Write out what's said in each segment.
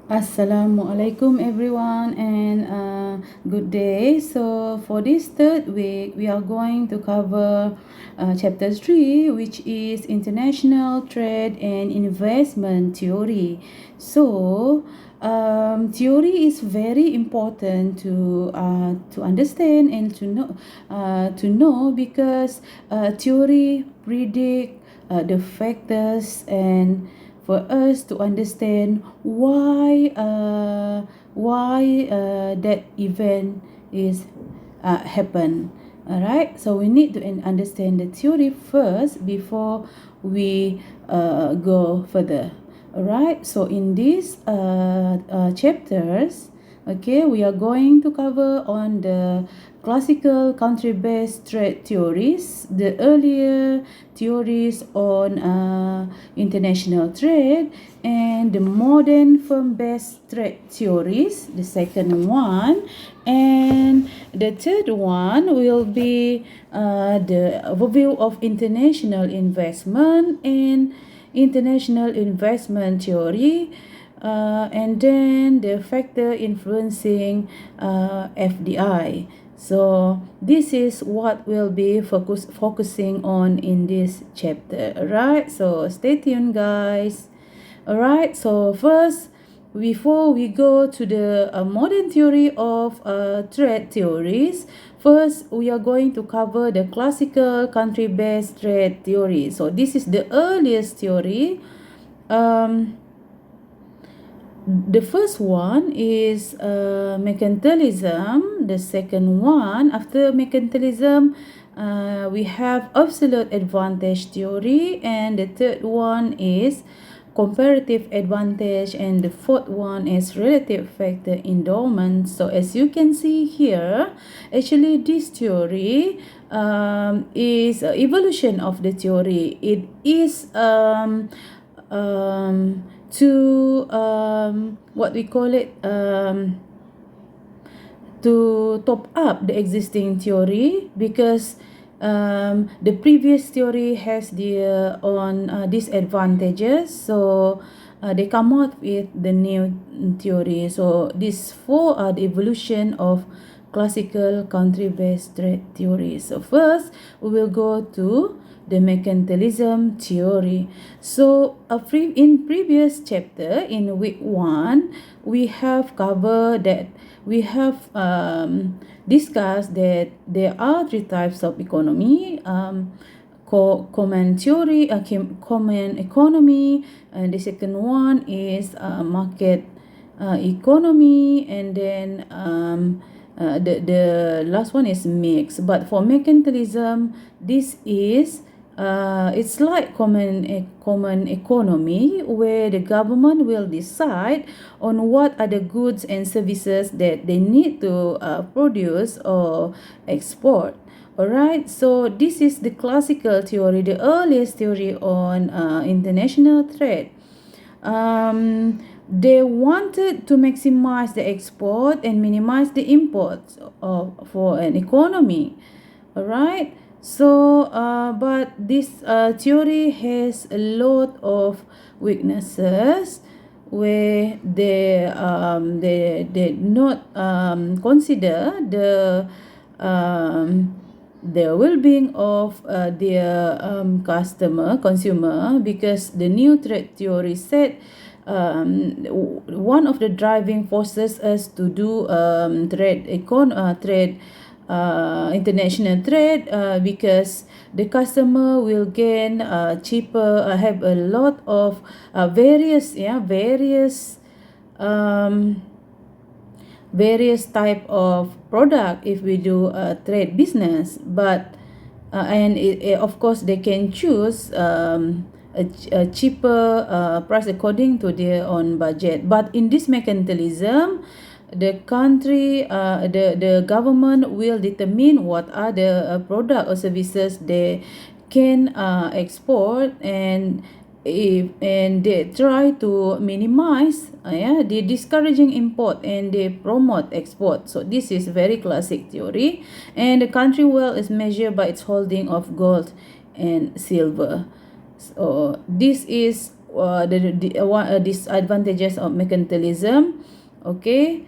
Assalamualaikum everyone and good day. So for this third week, we are going to cover chapter 3, which is international trade and investment theory. So theory is very important to understand and to know because theory predict the factors and for us to understand why that event is happen. All right, so we need to understand the theory first before we go further. All right, so in these chapters, okay, we are going to cover on the classical country-based trade theories, the earlier theories on international trade, and the modern firm-based trade theories, the second one, and the third one will be the overview of international investment and international investment theory, and then the factor influencing FDI. So this is what we'll be focusing on in this chapter. Alright, so stay tuned, guys. Alright, so first, before we go to the modern theory of trade theories, first we are going to cover the classical country-based trade theory. So this is the earliest theory. The first one is mercantilism. The second one, after mercantilism, we have absolute advantage theory, and the third one is comparative advantage, and the fourth one is relative factor endowment. So as you can see here, actually this theory is evolution of the theory. It is to what we call it, to top up the existing theory, because the previous theory has their own disadvantages, so they come out with the new theory. So these four are the evolution of classical country-based trade theory. So first we will go to the mercantilism theory. So in previous chapter, in week 1, we have covered that we have discussed that there are three types of economy. Common theory, common economy, and the second one is market economy, and then the last one is mixed. But for mercantilism, this is it's like common economy, where the government will decide on what are the goods and services that they need to produce or export. Alright, so this is the classical theory, the earliest theory on international trade. They wanted to maximize the export and minimize the imports for an economy. Alright, so but this theory has a lot of weaknesses, where they not consider the well-being of their consumer, because the new trade theory said one of the driving forces is to do international trade, because the customer will gain cheaper, have a lot of various type of product if we do a trade business. But and of course they can choose a cheaper price according to their own budget. But in this mercantilism, the country, the government will determine what are the product or services they can export, and they try to minimize the discouraging import, and they promote export. So this is very classic theory, and the country wealth is measured by its holding of gold and silver. So this is the disadvantages of mercantilism. Okay,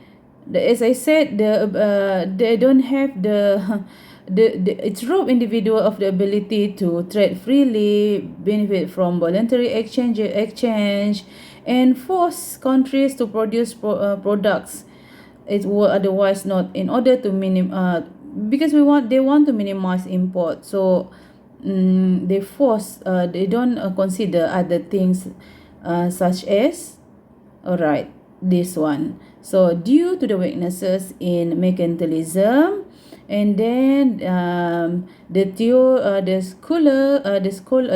as I said, they don't have it's rob individual of the ability to trade freely, benefit from voluntary exchange, and force countries to produce products it were otherwise not, in order to because they want to minimize import. So they don't consider other things, such as, all right, this one. So due to the weaknesses in mercantilism, and then the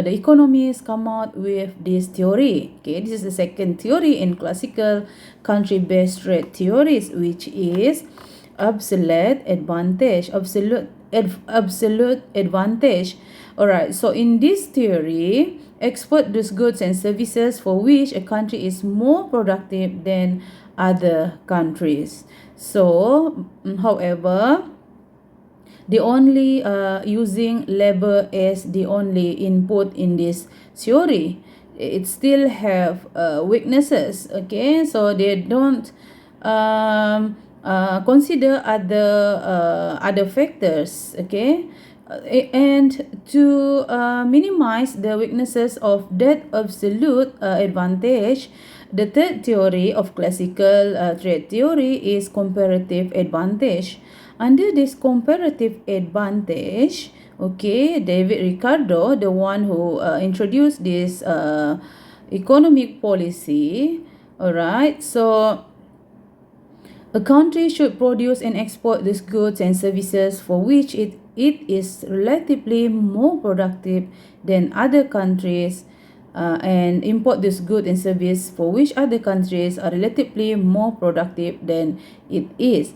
economists come out with this theory. Okay, this is the second theory in classical country-based trade theories, which is absolute advantage. Absolute advantage. All right, so in this theory, export those goods and services for which a country is more productive than other countries. So however, the only using labor as the only input in this theory, it still have weaknesses. Okay, so they don't consider other factors. Okay, and to minimize the weaknesses of that absolute advantage, the third theory of classical trade theory is comparative advantage. Under this comparative advantage, okay, David Ricardo, the one who introduced this economic policy, all right, so a country should produce and export these goods and services for which it is relatively more productive than other countries, and import this good and service for which other countries are relatively more productive than it is.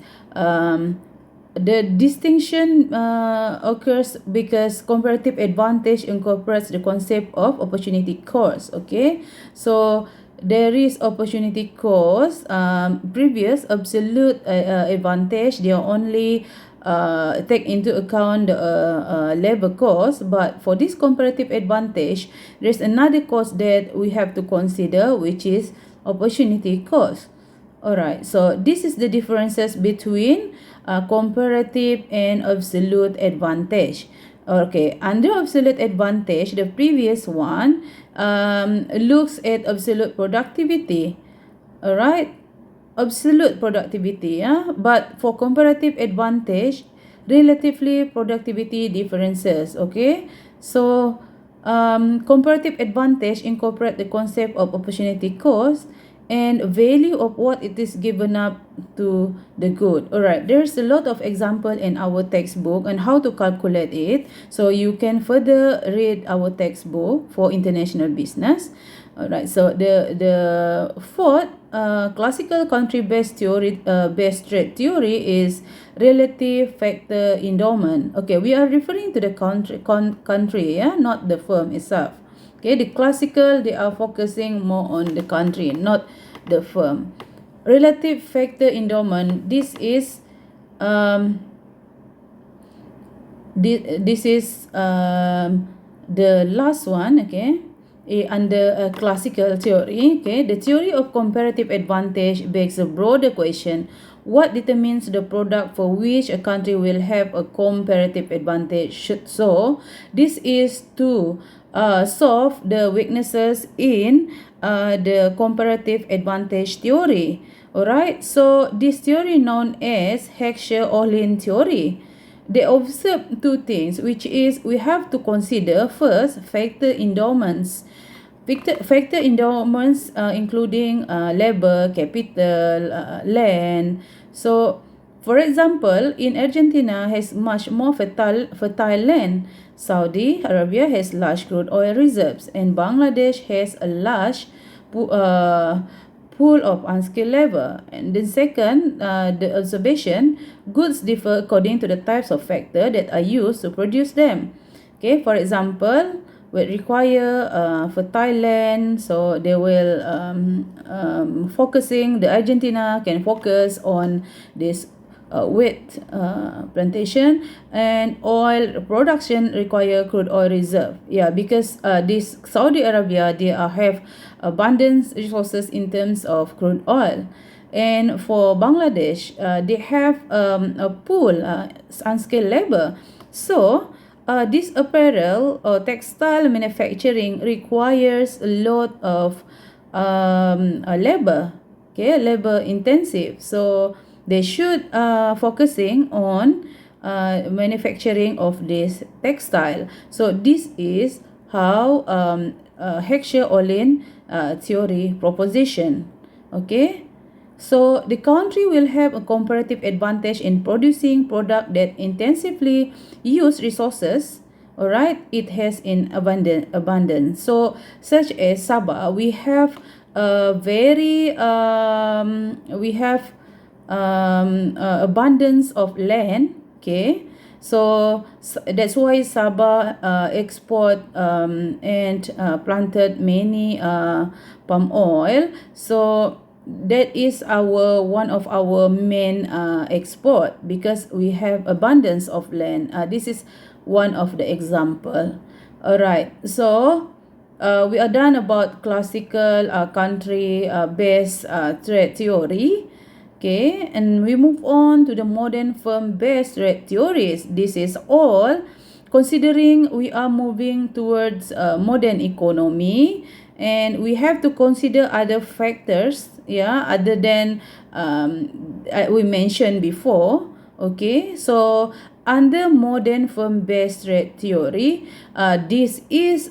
The distinction occurs because comparative advantage incorporates the concept of opportunity cost. Okay, so there is opportunity cost. Previous absolute advantage, they are only take into account the labor cost, but for this comparative advantage, there's another cost that we have to consider, which is opportunity cost. Alright, so this is the differences between comparative and absolute advantage. Okay, under absolute advantage, the previous one looks at absolute productivity. Alright, absolute productivity, but for comparative advantage, relatively productivity differences. Okay, so comparative advantage incorporate the concept of opportunity cost and value of what it is given up to the good. All right, there's a lot of example in our textbook on how to calculate it, so you can further read our textbook for international business. All right, so the fourth classical country based theory, based trade theory, is relative factor endowment. Okay, we are referring to the country, not the firm itself. Okay, the classical, they are focusing more on the country, not the firm. Relative factor endowment, this is the last one. Okay, under classical theory. Okay, the theory of comparative advantage begs a broader question: what determines the product for which a country will have a comparative advantage? So this is to solve the weaknesses in the comparative advantage theory. Alright, so this theory known as Heckscher-Ohlin theory. They observe two things, which is we have to consider first factor endowments. Factor endowments including labor, capital, land. So, for example, in Argentina has much more fertile land. Saudi Arabia has large crude oil reserves, and Bangladesh has a large pool of unskilled labor. And then second, the observation, goods differ according to the types of factor that are used to produce them. Okay, for example, would require fertile land, so they will focusing, the Argentina can focus on this wheat plantation, and oil production require crude oil reserve. Yeah, because this Saudi Arabia, they have abundant resources in terms of crude oil. And for Bangladesh, they have a pool, unskilled labor. So, this apparel or textile manufacturing requires a lot of labor, okay, labor intensive. So, they should focusing on manufacturing of this textile. So, this is how Heckscher-Ohlin theory proposition, okay. So the country will have a comparative advantage in producing product that intensively use resources. All right, it has in abundance. So such as Sabah, we have a very abundance of land. Okay, so that's why Sabah export and planted many palm oil. So that is our one of our main export because we have abundance of land. This is one of the example. All right, so we are done about classical country based trade theory. Okay, and we move on to the modern firm-based trade theories. This is all considering we are moving towards modern economy, and we have to consider other factors, yeah, other than we mentioned before. Okay, so under modern firm-based trade theory, this is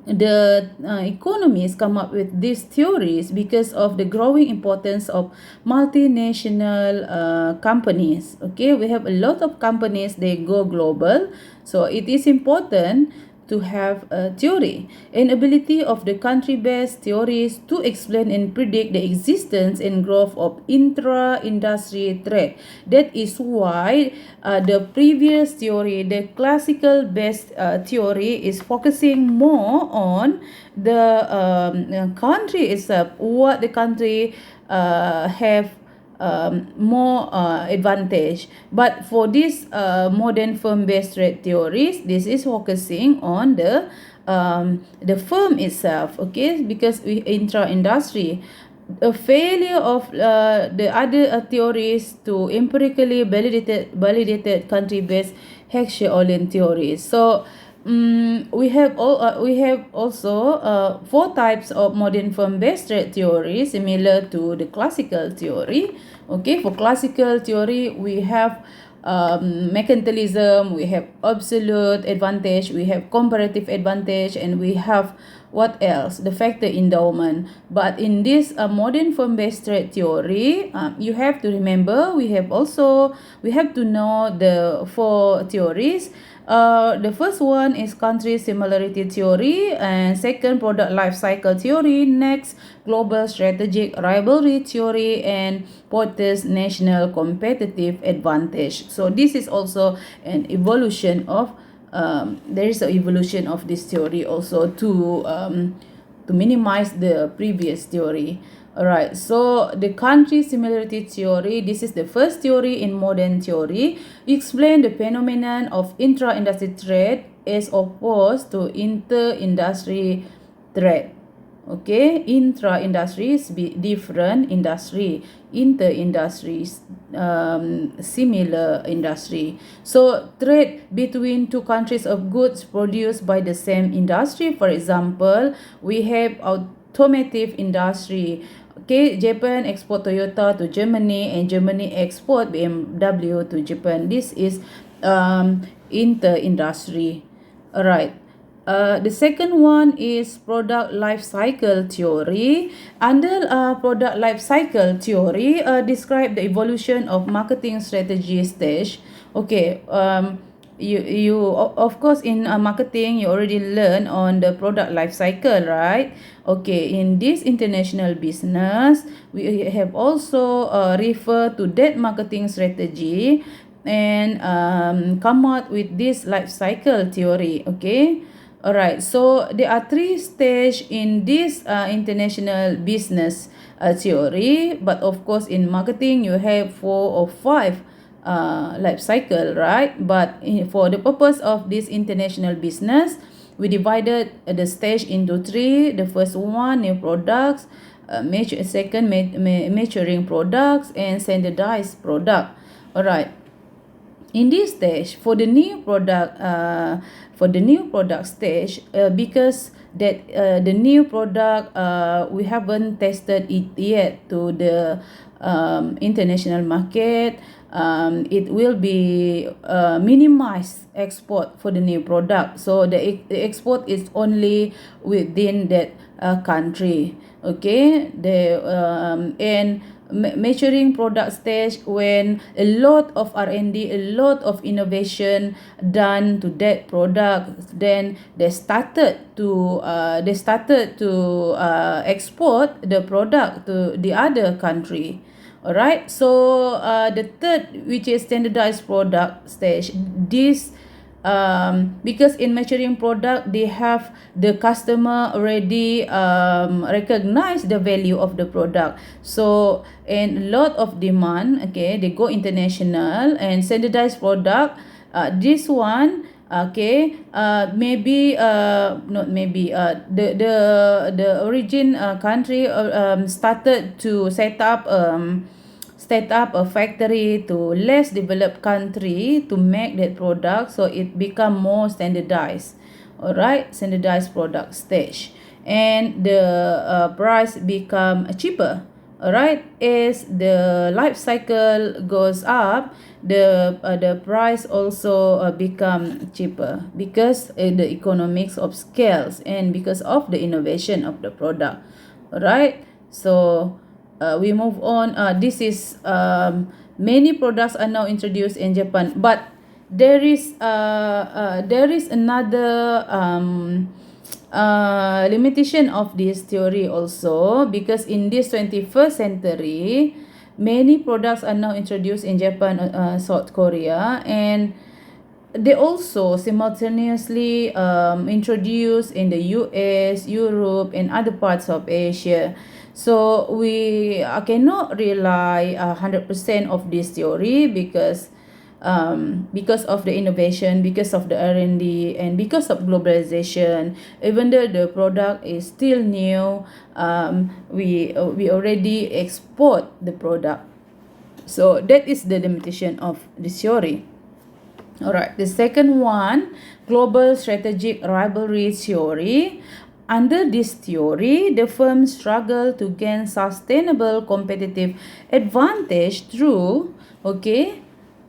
the economists come up with these theories because of the growing importance of multinational companies. Okay, we have a lot of companies, they go global, so it is important to have a theory. An ability of the country-based theories to explain and predict the existence and growth of intra-industry trade. That is why the previous theory, the classical-based theory, is focusing more on the country itself, what the country have more advantage. But for this modern firm-based trade theories, this is focusing on the firm itself, okay, because we intra-industry. A failure of the other theories to empirically validated country-based Heckscher-Ohlin theories. So we have also 4 types of modern firm-based trade theory similar to the classical theory. Okay, for classical theory we have mercantilism, we have absolute advantage, we have comparative advantage, and we have what else? The factor endowment. But in this modern firm-based trade theory, you have to remember we have to know the 4 theories. The first one is country similarity theory, and second product life cycle theory, next global strategic rivalry theory, and Porter's national competitive advantage. So this is also an evolution of there is an evolution of this theory also to minimize the previous theory. Alright, so the country similarity theory, this is the first theory in modern theory, explain the phenomenon of intra-industry trade as opposed to inter-industry trade. Okay, intra-industry is different industry, inter-industry similar industry. So trade between 2 countries of goods produced by the same industry. For example, we have automotive industry. Okay, Japan export Toyota to Germany, and Germany export BMW to Japan. This is inter-industry. Alright. The second one is product life cycle theory. Under product life cycle theory, describe the evolution of marketing strategy stage. Okay, you of course in marketing you already learn on the product life cycle, right? Okay, in this international business we have also refer to that marketing strategy and come out with this life cycle theory. Okay, alright, so there are 3 stages in this international business theory, but of course in marketing you have 4 or 5 life cycle, right? But for the purpose of this international business, we divided the stage into three. The first one, new products, second, maturing products, and standardized product. All right. In this stage, for the new product stage, because that the new product, we haven't tested it yet to the international market. It will be minimized export for the new product, so the export is only within that country. Okay, and maturing product stage, when a lot of R&D, a lot of innovation done to that product, then they started to export the product to the other country. Alright, so the third, which is standardized product stage, this because in maturing product, they have the customer already recognize the value of the product, so and a lot of demand, okay, they go international. And standardized product, this one, okay, maybe not maybe the origin country started to set up a factory to less developed country to make that product, so it become more standardized. All right, standardized product stage, and the price become cheaper. All right, as the life cycle goes up, the price also become cheaper, because the economics of scales and because of the innovation of the product. All right, so we move on. This is many products are now introduced in Japan, but there is another limitation of this theory also, because in this 21st century, many products are now introduced in Japan, South Korea, and they also simultaneously introduced in the US, Europe, and other parts of Asia. So we cannot rely 100% of this theory, because of the innovation, because of the R&D, and because of globalization. Even though the product is still new, we already export the product. So that is the limitation of this theory. All right, the second one, global strategic rivalry theory. Under this theory, the firms struggle to gain sustainable competitive advantage through, okay,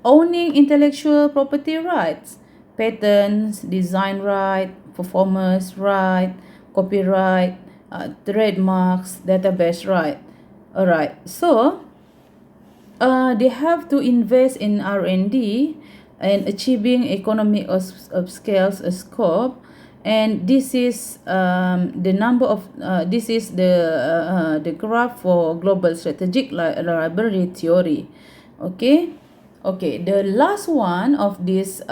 owning intellectual property rights, patents, design right, performance right, copyright, trademarks, database right. All right, so they have to invest in R&D and achieving economy of scales scope. And this is the number of this is the graph for global strategic library theory. Okay, the last one of this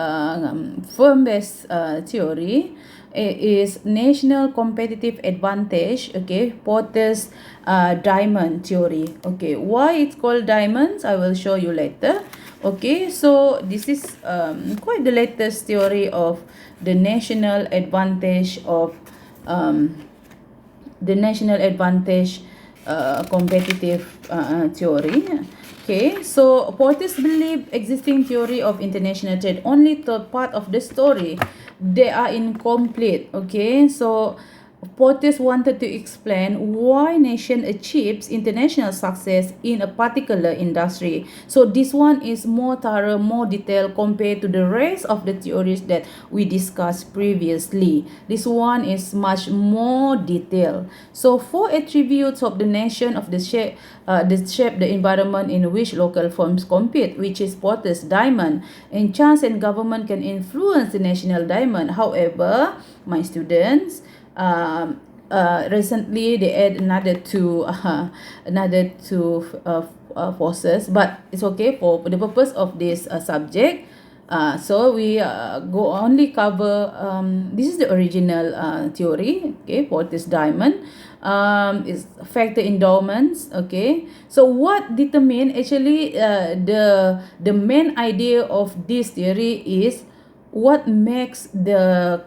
firm-based theory is national competitive advantage. Okay, Porter's diamond theory. Okay, why it's called diamonds, I will show you later. Okay, so this is quite the latest theory of the national advantage of competitive theory. Okay, so Portis believe existing theory of international trade only told part of the story. They are incomplete. Okay, so Portis wanted to explain why nation achieves international success in a particular industry. So this one is more thorough, more detailed compared to the rest of the theories that we discussed previously. This one is much more detailed. So four attributes of the nation of the shape the environment in which local firms compete, which is Porter's diamond. And chance and government can influence the national diamond. However, my students, recently they add another two forces, but it's okay for the purpose of this subject. So we only cover this is the original theory. Okay, for this diamond is factor endowments. Okay, so what determine actually the main idea of this theory is what makes the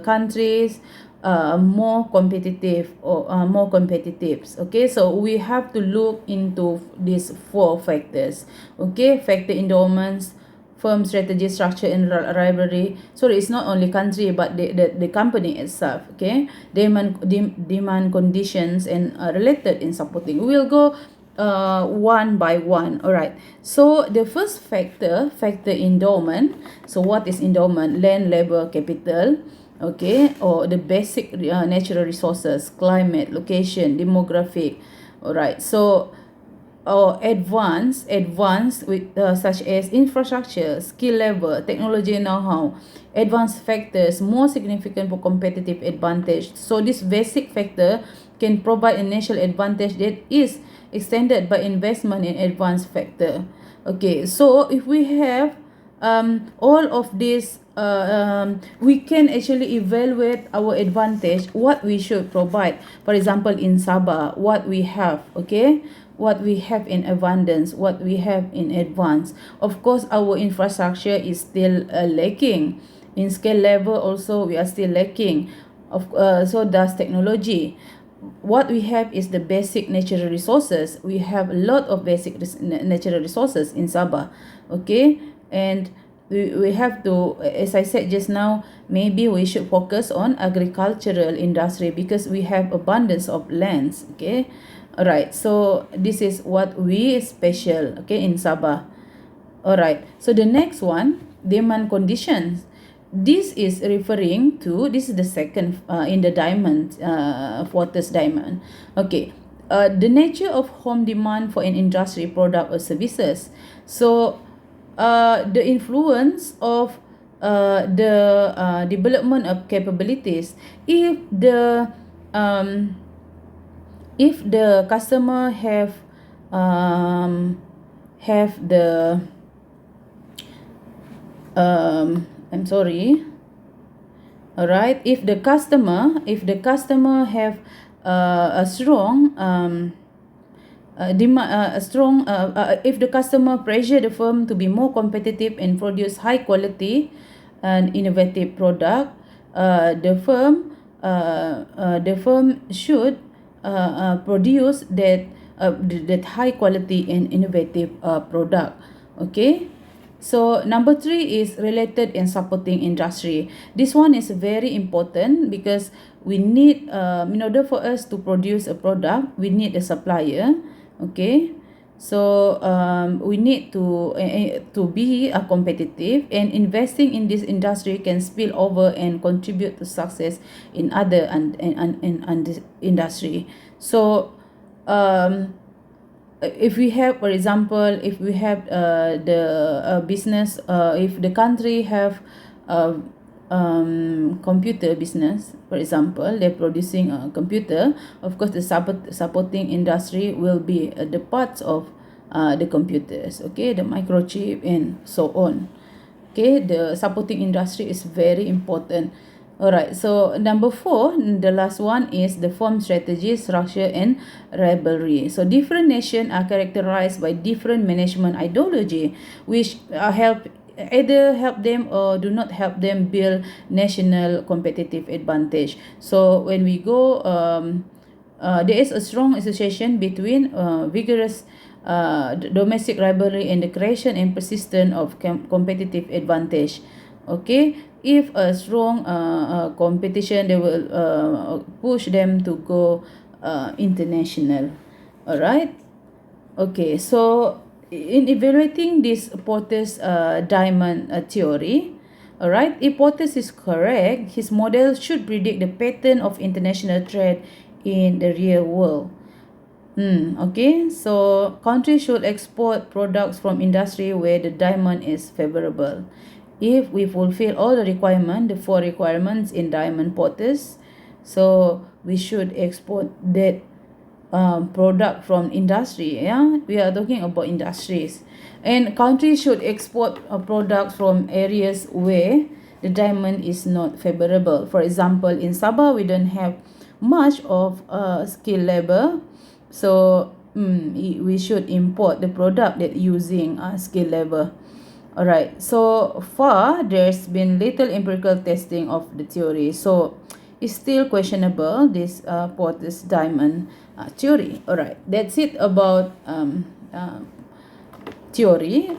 countries more competitive or more competitive. Okay, so we have to look into these four factors. Okay, factor endowments, firm strategy, structure, and rivalry. So it's not only country but the company itself. Okay, demand conditions and related in supporting. We'll go one by one. All right, so the first factor endowment. So what is endowment? Land, labor, capital. Okay, or the basic natural resources, climate, location, demographic. All right, so or advanced with such as infrastructure, skill level, technology know-how, advanced factors more significant for competitive advantage. So this basic factor can provide a national advantage that is extended by investment in advanced factor. Okay, so if we have all of this, we can actually evaluate our advantage, what we should provide. For example, in Sabah, what we have, okay, what we have in abundance, what we have in advance. Of course, our infrastructure is still lacking. In scale level also, we are still lacking. So does technology. What we have is the basic natural resources. We have a lot of basic natural resources in Sabah. Okay, and we have to, as I said just now, maybe we should focus on agricultural industry because we have abundance of lands. Okay, all right, so this is what we special, okay, in Sabah. All right, so the next one, demand conditions. This is referring to, this is the second in the diamond, Fortis diamond. Okay, the nature of home demand for an industry, product or services. So the influence of the development of capabilities. If the customer have the I'm sorry. All right, if the customer have a strong if the customer pressure the firm to be more competitive and produce high quality and innovative product, the firm should produce that high quality and innovative product. Okay, so number 3 is related and supporting industry. This one is very important because we need, in order for us to produce a product, we need a supplier. Okay, so we need to be competitive, and investing in this industry can spill over and contribute to success in other industry. So if we have, for example, if we have the business, if the country have computer business, for example, they're producing a computer, of course the supporting industry will be the parts of the computers, okay, the microchip and so on. Okay, the supporting industry is very important. All right, so number 4, the last one is the firm strategy, structure and rivalry. So different nations are characterized by different management ideology, which either help them or do not help them build national competitive advantage. So when we go, there is a strong association between vigorous domestic rivalry and the creation and persistence of competitive advantage. Okay, if a strong competition, they will push them to go international. All right, okay, so in evaluating this Porter's diamond theory, all right, if Porter is correct, his model should predict the pattern of international trade in the real world. Okay, so countries should export products from industry where the diamond is favorable. If we fulfill all the requirements, the 4 requirements in diamond Porters, so we should export that product from industry. Yeah, we are talking about industries, and countries should export products from areas where the diamond is not favorable. For example, in Sabah, we don't have much of skilled labor, so we should import the product that using skilled labor. Alright, so far there's been little empirical testing of the theory, so it's still questionable this Porter's diamond theory. Alright, that's it about theory,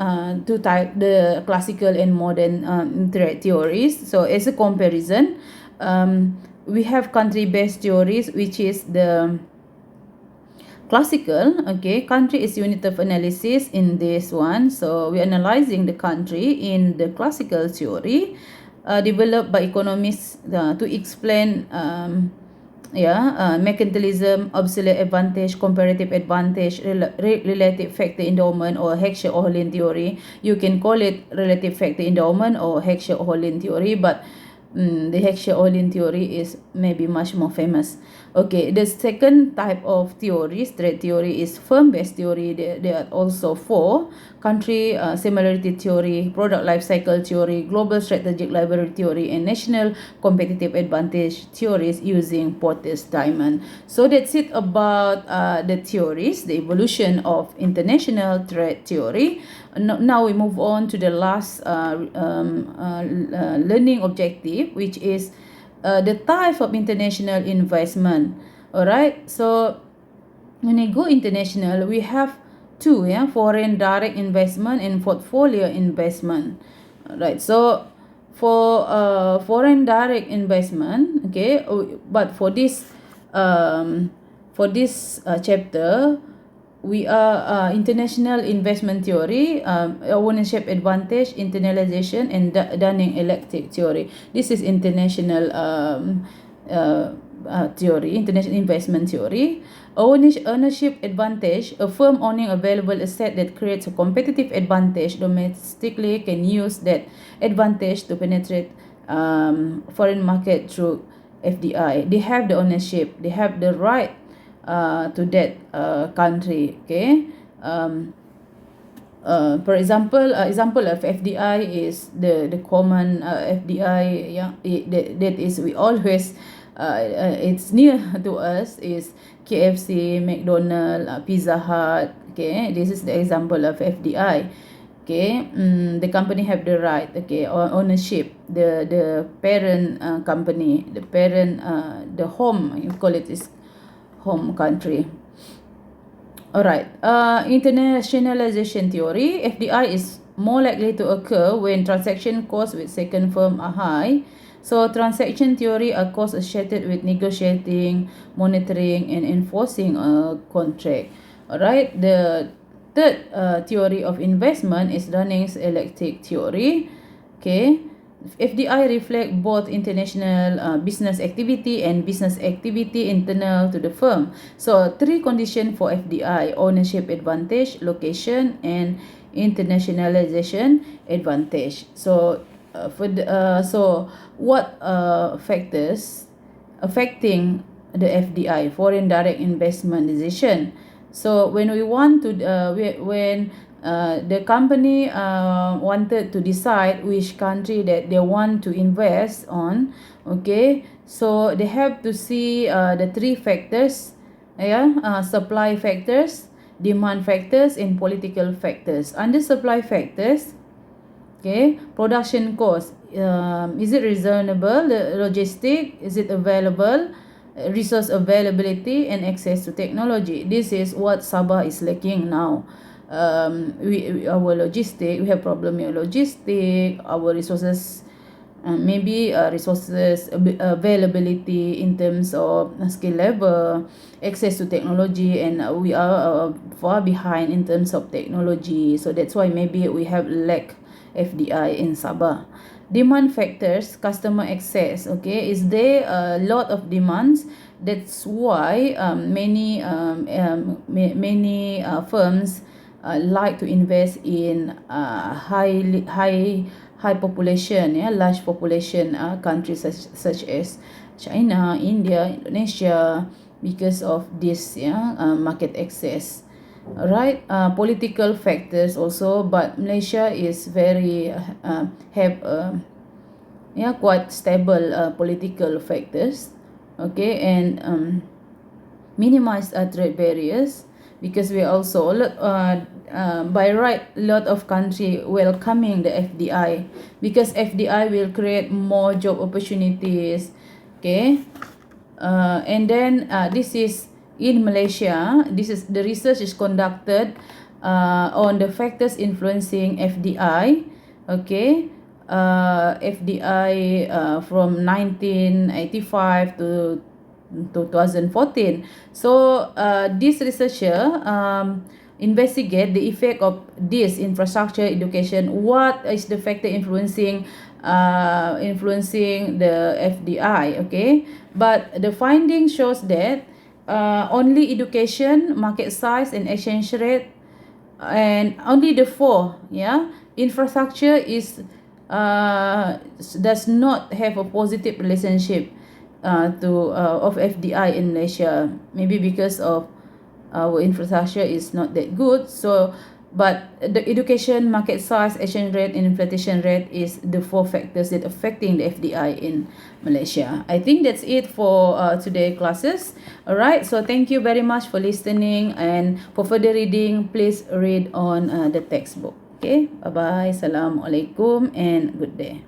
two type, the classical and modern threat theories. So as a comparison, we have country-based theories, which is the classical. Okay, country is unit of analysis in this one, so we're analyzing the country in the classical theory developed by economists to explain mercantilism, obsolete advantage, comparative advantage, relative factor endowment, or Heckscher-Ohlin theory. You can call it relative factor endowment or Heckscher-Ohlin theory, but the Heckscher-Ohlin theory is maybe much more famous. Okay, the second type of theory, threat theory, is firm-based theory. There are also four: country similarity theory, product life cycle theory, global strategic library theory, and national competitive advantage theories using Porter's diamond. So that's it about the theories, the evolution of international threat theory. Now we move on to the last learning objective, which is the type of international investment. Alright, so when we go international, we have two, foreign direct investment and portfolio investment. Alright, so for foreign direct investment, okay, but for this chapter, we are international investment theory, ownership advantage, internalization, and Dunning-Electric theory. This is international theory, international investment theory. Ownership advantage: a firm owning available asset that creates a competitive advantage domestically can use that advantage to penetrate foreign market through FDI. They have the ownership, they have the right to that country. Okay, for example, example of FDI is the common FDI, that is we always it's near to us, is KFC, McDonald, Pizza Hut. Okay, this is the example of FDI. Okay, the company have the right, okay, ownership, the parent company, the parent, the home, you call it, is home country. Alright, internationalization theory: FDI is more likely to occur when transaction costs with second firm are high. So transaction theory are costs associated with negotiating, monitoring, and enforcing a contract. Alright, the third theory of investment is Dunning-Electric theory. Okay, FDI reflect both international business activity and business activity internal to the firm. So three conditions for FDI: ownership advantage, location, and internationalization advantage. So so what factors affecting the FDI, foreign direct investment decision? So when we want to when the company wanted to decide which country that they want to invest on, okay, so they have to see the three factors, supply factors, demand factors, and political factors. Under supply factors, okay, production cost, is it reasonable, the logistic, is it available, resource availability, and access to technology. This is what Sabah is lacking now. Our logistic, we have problem in logistic, our resources, maybe resources availability in terms of skill level, access to technology, and we are far behind in terms of technology. So that's why maybe we have lack FDI in Sabah. Demand factors, customer access. Okay, is there a lot of demands? That's why many firms like to invest in high population, large population countries such as China, India, Indonesia, because of this market access. Alright, political factors also, but Malaysia is very have quite stable political factors. Okay, and minimize trade barriers, because we also by right, a lot of country welcoming the FDI, because FDI will create more job opportunities. Okay. And then this is in Malaysia. This is the research is conducted on the factors influencing FDI. Okay. FDI from 1985 to 2014. So this researcher investigate the effect of this infrastructure education. What is the factor influencing the FDI? Okay, but the finding shows that only education, market size, and exchange rate, and only the four, yeah, infrastructure is does not have a positive relationship to of FDI in Malaysia. Maybe because of our infrastructure is not that good. So but the education, market size, exchange rate, and inflation rate is the four factors that affecting the FDI in Malaysia. I think that's it for today classes. All right, so thank you very much for listening, and for further reading, please read on the textbook. Okay, bye bye, assalamualaikum, and good day.